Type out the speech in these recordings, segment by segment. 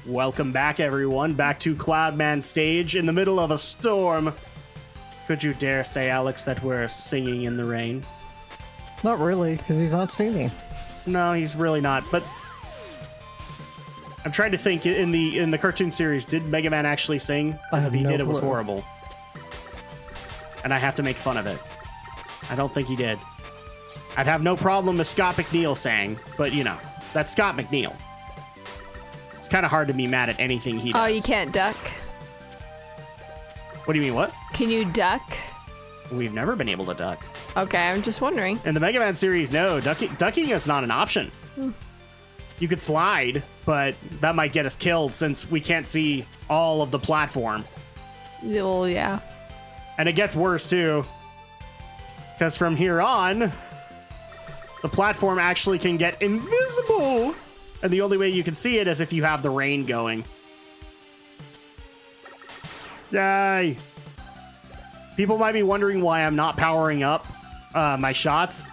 Welcome back, everyone. Back to Cloudman stage in the middle of a storm. Could you dare say, Alex, that we're singing in the rain? Not really, because he's not singing. No, he's really not. But I'm trying to think. In the cartoon series, did Mega Man actually sing? Because if he did, it was horrible. And I have to make fun of it. I don't think he did. I'd have no problem if Scott McNeil sang, but you know, that's Scott McNeil. It's kind of hard to be mad at anything he does. Oh, you can't duck? What do you mean, what? Can you duck? We've never been able to duck. Okay, I'm just wondering. In the Mega Man series, no, ducking is not an option. You could slide, but that might get us killed since we can't see all of the platform. Well, yeah. And it gets worse, too. Because from here on, the platform actually can get invisible. And the only way you can see it is if you have the rain going. Yay. People might be wondering why I'm not powering up my shots.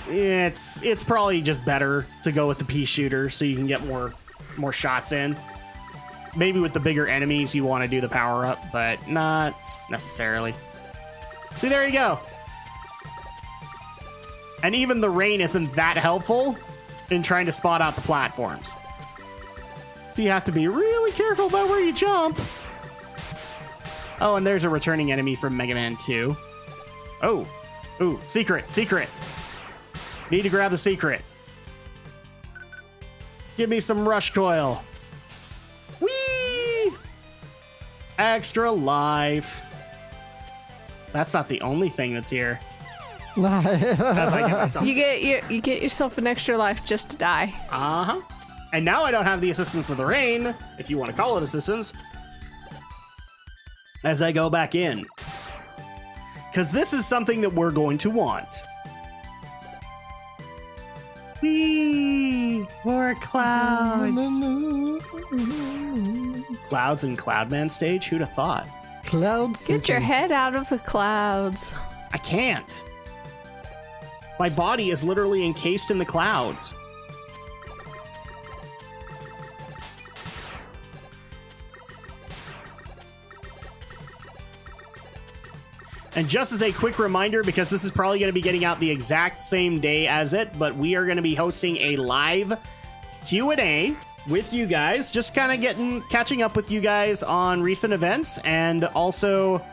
It's probably just better to go with the pea shooter so you can get more shots in. Maybe with the bigger enemies you want to do the power up, but not necessarily. See, there you go. And even the rain isn't that helpful in trying to spot out the platforms. So you have to be really careful about where you jump. Oh, and there's a returning enemy from Mega Man 2. Oh. Ooh, secret. Need to grab the secret. Give me some rush coil. Whee! Extra life. That's not the only thing that's here. As I get myself. You get yourself an extra life just to die. Uh-huh. And now I don't have the assistance of the rain, if you want to call it assistance, as I go back in. Because this is something that we're going to want. Whee! More clouds. Clouds and Cloudman stage? Who'd have thought? Clouds. Get your head out of the clouds. I can't. My body is literally encased in the clouds. And just as a quick reminder, because this is probably going to be getting out the exact same day as it, but we are going to be hosting a live Q&A with you guys, just kind of catching up with you guys on recent events, and also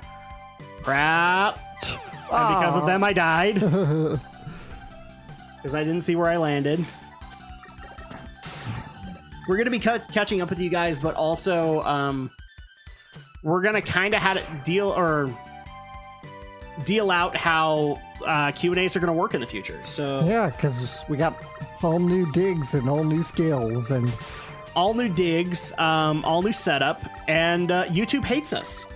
crap. And because of them, I died. Because I didn't see where I landed. We're going to be catching up with you guys, but also we're going to kind of deal out how Q&As are going to work in the future. So yeah, because we got all new digs and all new skills and all new digs, all new setup, and YouTube hates us.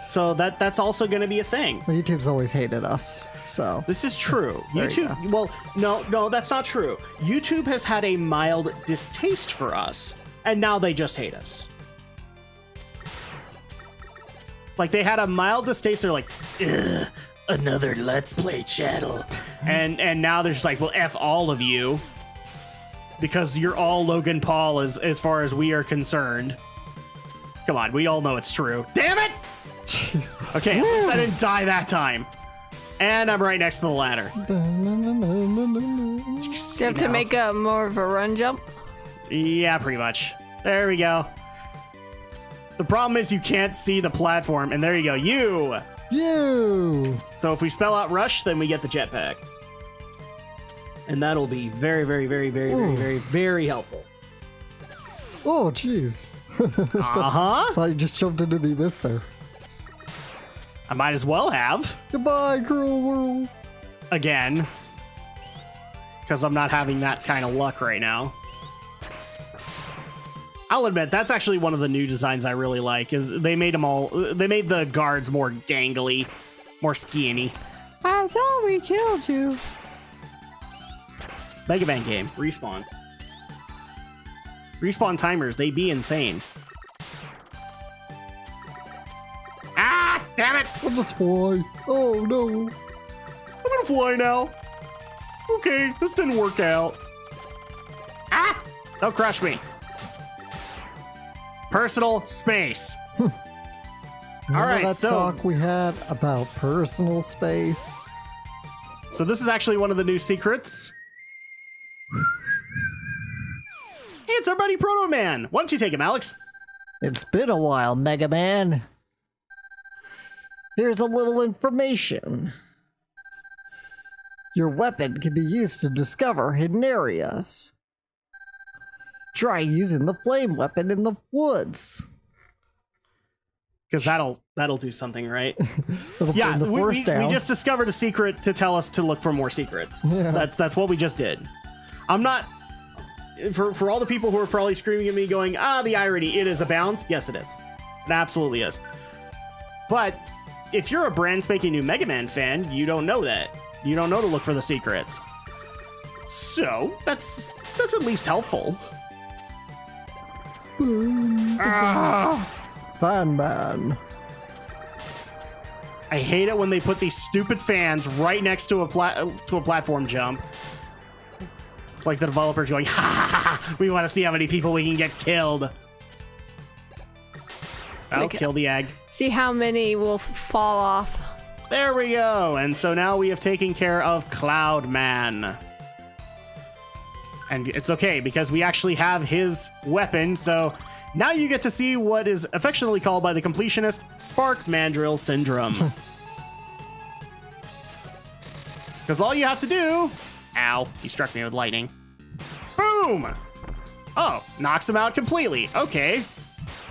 So that's also going to be a thing. Well, YouTube's always hated us, so this is true. There YouTube, well, no, that's not true. YouTube has had a mild distaste for us, and now they just hate us. Like, they had a mild distaste. They're like, ugh, another Let's Play channel. And now they're just like, well, F all of you. Because you're all Logan Paul as far as we are concerned. Come on, we all know it's true. Damn it! jeez. Okay, at least I didn't die that time. And I'm right next to the ladder. Do you have to make a more of a run jump? Yeah, pretty much. There we go. The problem is you can't see the platform, and there you go. You! So if we spell out rush, then we get the jetpack. And that'll be very, very, very, very, very, very, very helpful. Oh, jeez. Uh-huh. Thought you just jumped into the abyss there. I might as well have. Goodbye, cruel world. Again. Because I'm not having that kind of luck right now. I'll admit, that's actually one of the new designs I really like, is they made the guards more gangly, more skinny. I thought we killed you. Mega Man game, Respawn. Respawn timers, they be insane. Ah, damn it! I'll just fly. Oh, no. I'm gonna fly now. Okay, this didn't work out. Ah! Don't crush me. Personal space. All right, that so talk we had about personal space. so this is actually one of the new secrets. Hey, it's our buddy Proto Man. Why don't you take him, Alex? It's been a while, Mega Man. Here's a little information. Your weapon can be used to discover hidden areas. Try using the flame weapon in the woods. Because that'll do something, right? Yeah, the forest down. We just discovered a secret to tell us to look for more secrets. Yeah. That's what we just did. I'm not for all the people who are probably screaming at me going, the irony, it is abounds. Yes, it is. It absolutely is. But if you're a brand spanking new Mega Man fan, you don't know that. You don't know to look for the secrets. So that's at least helpful. Fan Man. I hate it when they put these stupid fans right next to a platform jump. It's like the developers going, ha ha ha, we want to see how many people we can get killed. Oh, kill the egg. See how many will fall off. There we go. And so now we have taken care of Cloud Man. And it's okay because we actually have his weapon. So now you get to see what is affectionately called by the completionist Spark Mandrill Syndrome. Because all you have to do... Ow, he struck me with lightning. Boom! Oh, knocks him out completely. Okay.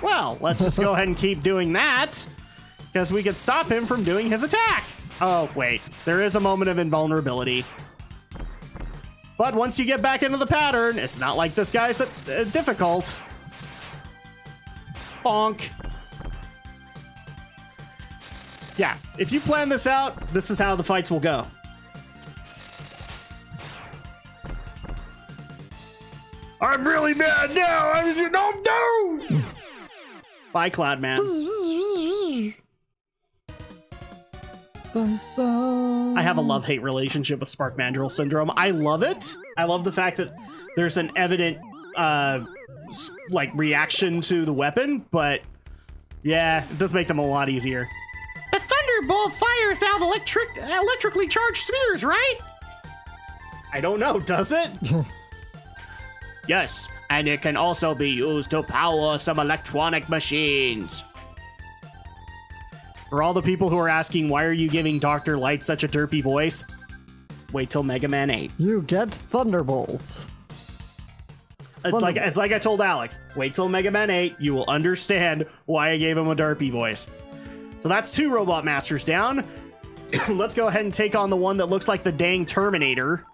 Well, let's just go ahead and keep doing that. Because we could stop him from doing his attack. Oh, wait. There is a moment of invulnerability. But once you get back into the pattern, it's not like this guy's difficult. Bonk. Yeah, if you plan this out, this is how the fights will go. I'm really mad now. No. Bye, Cloud Man. Dun, dun. I have a love-hate relationship with Spark Mandrill Syndrome. I love it. I love the fact that there's an evident reaction to the weapon, but yeah, it does make them a lot easier. The Thunderbolt fires out electrically charged spheres, right? I don't know, does it? Yes, and it can also be used to power some electronic machines. For all the people who are asking, why are you giving Dr. Light such a derpy voice? Wait till Mega Man 8. You get Thunderbolts. It's like I told Alex, wait till Mega Man 8, you will understand why I gave him a derpy voice. So that's 2 Robot Masters down. Let's go ahead and take on the one that looks like the dang Terminator.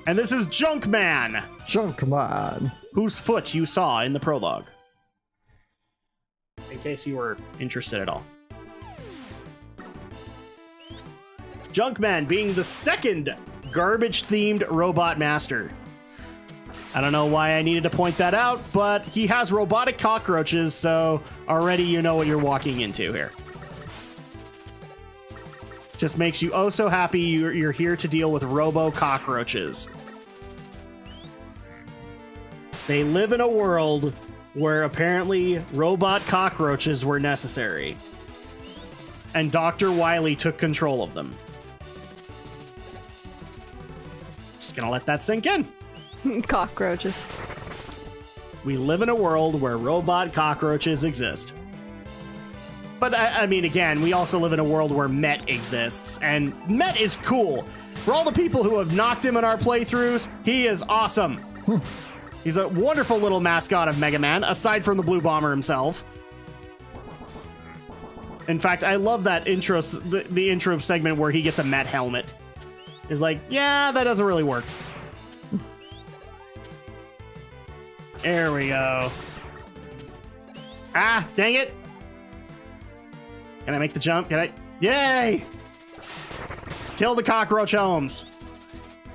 And this is Junkman. Junkman. Whose foot you saw in the prologue. In case you were interested at all. Junkman being the second garbage-themed Robot Master. I don't know why I needed to point that out, but he has robotic cockroaches, so already you know what you're walking into here. Just makes you oh so happy you're here to deal with robo-cockroaches. They live in a world where apparently robot cockroaches were necessary. And Dr. Wily took control of them. Just gonna let that sink in. Cockroaches. We live in a world where robot cockroaches exist. But I mean, again, we also live in a world where Met exists, and Met is cool. For all the people who have knocked him in our playthroughs, he is awesome. He's a wonderful little mascot of Mega Man, aside from the Blue Bomber himself. In fact, I love that intro, the intro segment where he gets a Met helmet. He's like, yeah, that doesn't really work. There we go. Ah, dang it. Can I make the jump? Can I? Yay! Kill the cockroach homes.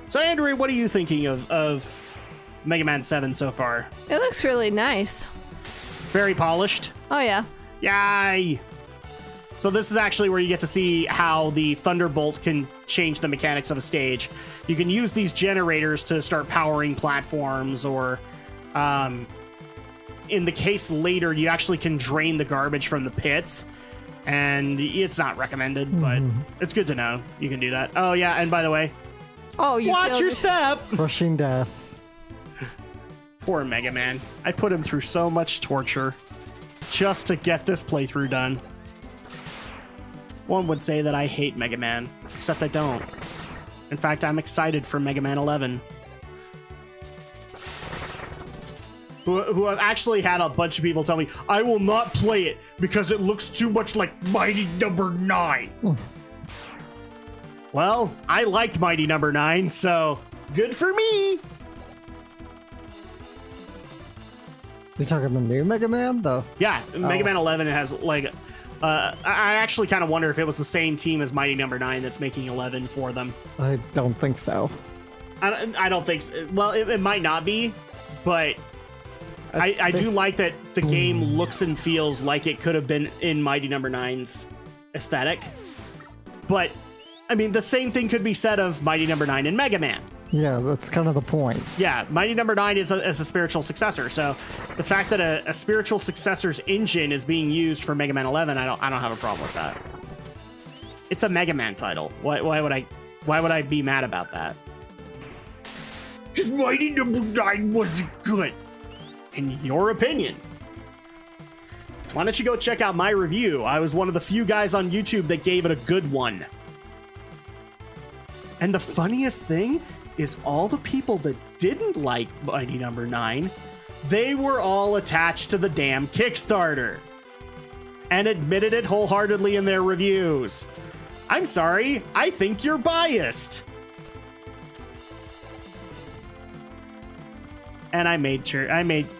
So, Andrew, what are you thinking of Mega Man 7 so far? It looks really nice. Very polished. Oh, yeah. Yay! So this is actually where you get to see how the Thunderbolt can change the mechanics of a stage. You can use these generators to start powering platforms or in the case later, you actually can drain the garbage from the pits. And it's not recommended, but it's good to know you can do that. Oh, yeah, and by the way, Oh, you watch killed your it. step! Crushing death. Poor Mega Man. I put him through so much torture just to get this playthrough done. One would say that I hate Mega Man, except I don't. In fact, I'm excited for Mega Man 11. Who have actually had a bunch of people tell me, I will not play it because it looks too much like Mighty Number 9. Well, I liked Mighty Number 9, so good for me. You talking the new Mega Man, though? Yeah, Mega Man 11 has like, I actually kind of wonder if it was the same team as Mighty Number 9 that's making 11 for them. I don't think so. I don't think so. Well, it might not be, but I do like that the game looks and feels like it could have been in Mighty Number 9's aesthetic. But, I mean, the same thing could be said of Mighty Number 9 and Mega Man. Yeah, that's kind of the point. Yeah, Mighty Number 9 is a spiritual successor. So the fact that a spiritual successor's engine is being used for Mega Man 11, I don't have a problem with that. It's a Mega Man title. Why would I be mad about that? Because Mighty Number 9 wasn't good. In your opinion. Why don't you go check out my review? I was one of the few guys on YouTube that gave it a good one. And the funniest thing is all the people that didn't like Mighty Number 9, they were all attached to the damn Kickstarter and admitted it wholeheartedly in their reviews. I'm sorry, I think you're biased. And I made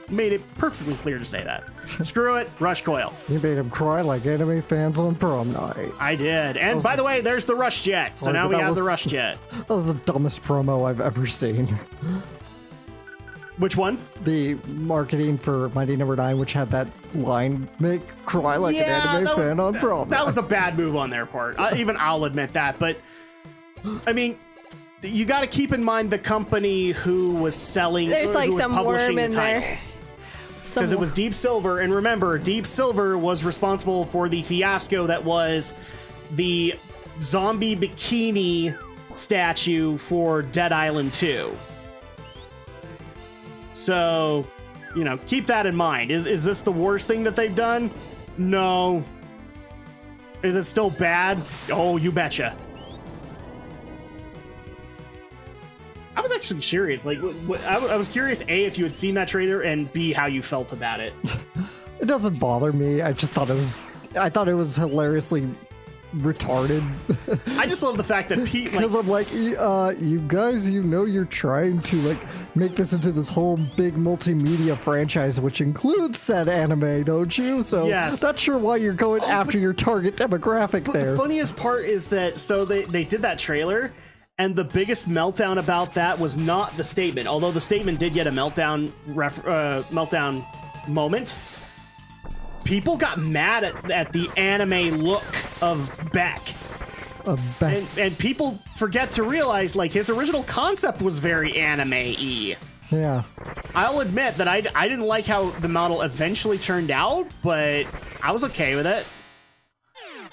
it perfectly clear to say that. Screw it, Rush Coil. You made him cry like anime fans on prom night. I did. And by the way, there's the Rush Jet. So now we have the Rush Jet. That was the dumbest promo I've ever seen. Which one? The marketing for Mighty Number 9, which had that line, make cry like an anime fan on prom night. That was a bad move on their part. Even I'll admit that. But, I mean, you got to keep in mind the company who was selling. There's like some publishing worm in the title. there. Because it was Deep Silver, and remember, Deep Silver was responsible for the fiasco that was the zombie bikini statue for Dead Island 2. So, you know, keep that in mind. Is this the worst thing that they've done? No. Is it still bad? Oh, you betcha. I was actually curious. Like, I was curious, A, if you had seen that trailer, and B, how you felt about it. It doesn't bother me. I just thought it was hilariously retarded. I just love the fact that Pete, Because I'm like, you guys, you're trying to like make this into this whole big multimedia franchise, which includes said anime, don't you? So Yes. not sure why you're going after your target demographic but there. the funniest part is that, so they did that trailer, and the biggest meltdown about that was not the statement, although the statement did get a meltdown moment. People got mad at the anime look of Beck. And people forget to realize, like, his original concept was very anime-y. Yeah. I'll admit that I didn't like how the model eventually turned out, but I was okay with it.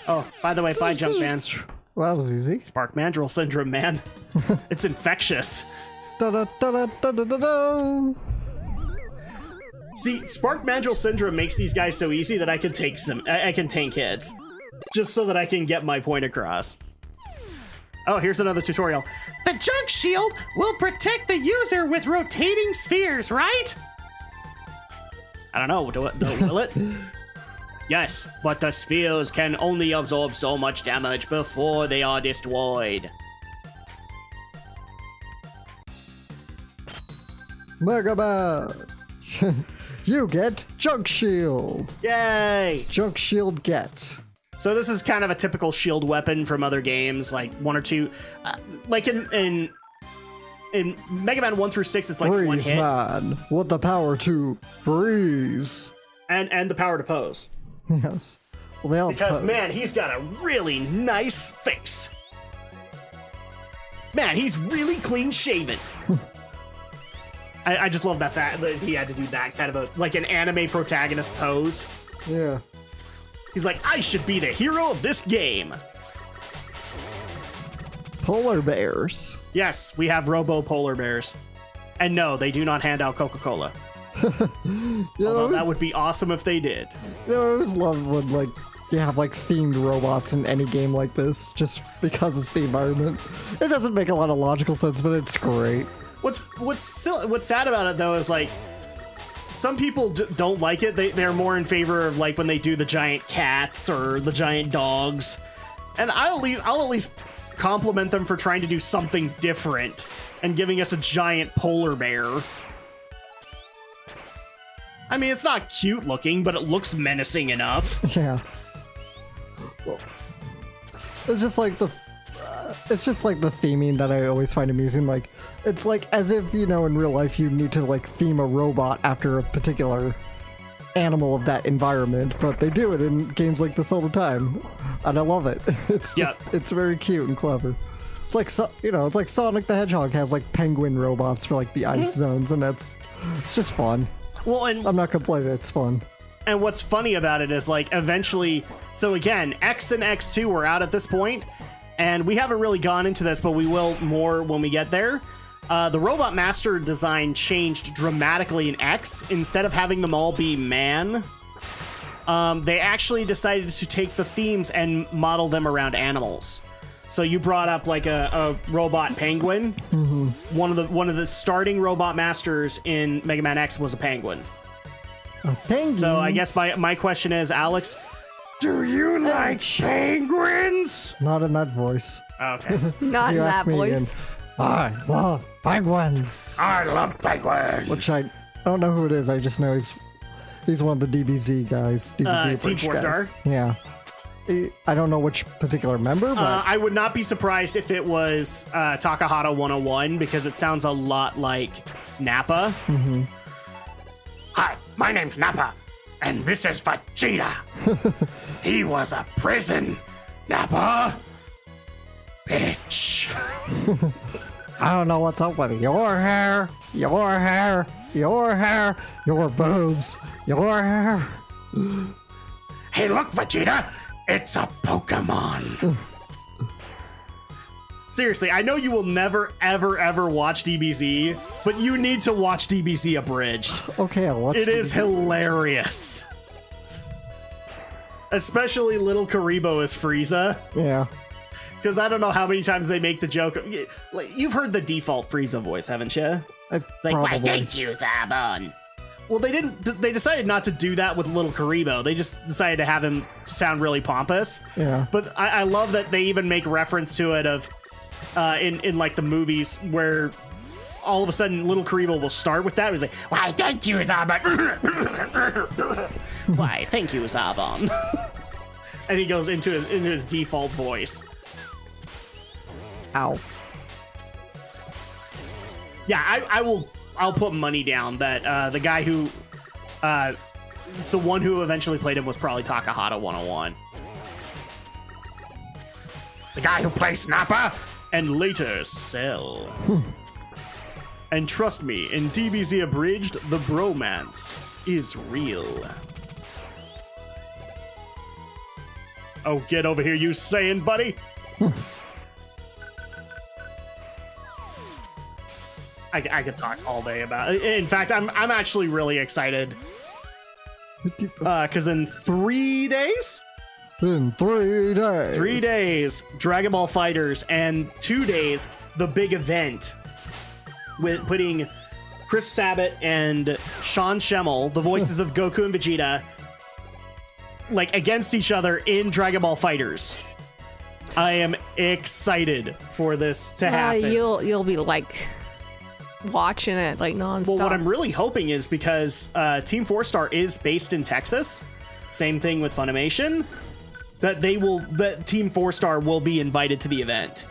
Oh, by the way, bye, Junkman. Well, that was easy. Spark Mandrill syndrome, man. It's infectious. Da-da-da-da-da-da-da. See, Spark Mandrill syndrome makes these guys so easy that I can tank hits. Just so that I can get my point across. Oh, here's another tutorial. The junk shield will protect the user with rotating spheres, right? I don't know, will it? Yes, but the spheres can only absorb so much damage before they are destroyed. Mega Man! You get Junk Shield! Yay! Junk Shield get. So this is kind of a typical shield weapon from other games, like one or two. Like in Mega Man 1 through 6, it's like Freeze, one hit. man. With the power to freeze. And the power to pose. Yes. Well, they all Because, pose. man, he's got a really nice face. Man, he's really clean shaven. I just love that fact that he had to do that kind of like an anime protagonist pose. Yeah. He's like, I should be the hero of this game. Polar bears. Yes, we have robo polar bears. And no, they do not hand out Coca-Cola. Although that would be awesome if they did. You know, I always love when, like, you have, like, themed robots in any game like this, just because it's the environment. It doesn't make a lot of logical sense, but it's great. What's sad about it, though, is, like, some people don't like it. They're more in favor of, like, when they do the giant cats or the giant dogs. And I'll at least compliment them for trying to do something different and giving us a giant polar bear. I mean, it's not cute looking, but it looks menacing enough. Yeah. Well, it's just like the theming that I always find amusing. Like, it's like as if, you know, in real life you need to like theme a robot after a particular animal of that environment, but they do it in games like this all the time, and I love it. It's just it's very cute and clever. It's like, you know, it's like Sonic the Hedgehog has like penguin robots for like the ice zones, and it's just fun. Well, and I'm not complaining, it's fun. And what's funny about it is, like, eventually, so again, X and X2 were out at this point, and we haven't really gone into this, but we will more when we get there. The Robot Master design changed dramatically in X. Instead of having them all be man, they actually decided to take the themes and model them around animals. So you brought up like a robot penguin. Mm-hmm. One of the starting Robot Masters in Mega Man X was a penguin. A penguin? So I guess my question is, Alex, do you like penguins? Not in that voice. Okay. Not in that voice. I love penguins. I love penguins. Which I don't know who it is. I just know he's one of the DBZ guys. DBZ Team Bridge 4 Star? guys. Yeah. I don't know which particular member, but I would not be surprised if it was Takahata 101, because it sounds a lot like Nappa. Mm-hmm. Hi, my name's Nappa, and this is Vegeta. He was a prison, Nappa. Bitch. I don't know what's up with your hair, your hair, your hair, your boobs, your hair. Hey, look, Vegeta. It's a Pokemon. Seriously, I know you will never, ever, ever watch DBZ, but you need to watch DBZ Abridged. Okay, I'll watch it. It is hilarious. Especially Little Karibo as Frieza. Yeah. Because I don't know how many times they make the joke. You've heard the default Frieza voice, haven't you? It's like, why thank you, Zabon. Well, they didn't. They decided not to do that with Little Karibo. They just decided to have him sound really pompous. Yeah. But I love that they even make reference to it of in like the movies where all of a sudden Little Karibo will start with that. He's like, "Why, thank you, Zabon." Why, thank you, Zabon. And he goes into his default voice. Ow. Yeah, I'll put money down that the guy who, the one who eventually played him was probably Takahata 101. The guy who plays Nappa and later Cell. And trust me, in DBZ Abridged, the bromance is real. Oh, get over here, you Saiyan buddy! I could talk all day about it. In fact, I'm actually really excited because in 3 days, Dragon Ball Fighters, and 2 days, the big event with putting Chris Sabat and Sean Schemmel, the voices of Goku and Vegeta, like against each other in Dragon Ball Fighters. I am excited for this to happen. You'll be like watching it like nonstop. Well, what I'm really hoping is because Team 4 Star is based in Texas, same thing with Funimation, that Team 4 Star will be invited to the event,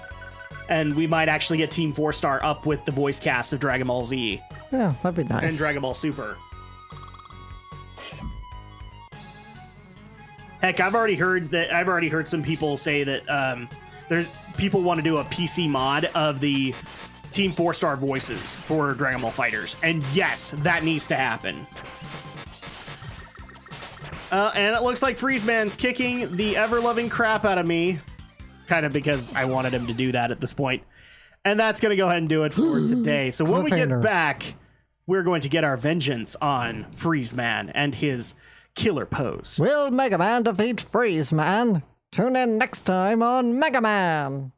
and we might actually get Team 4 Star up with the voice cast of Dragon Ball Z. Yeah, that'd be nice. And Dragon Ball Super. Heck, I've already heard some people say that there's people want to do a PC mod of the Team 4-star voices for Dragon Ball FighterZ. And yes, that needs to happen. And it looks like Freezeman's kicking the ever-loving crap out of me. Kind of because I wanted him to do that at this point. And that's going to go ahead and do it for today. So when we get back, we're going to get our vengeance on Freezeman and his killer pose. Will Mega Man defeat Freezeman? Tune in next time on Mega Man.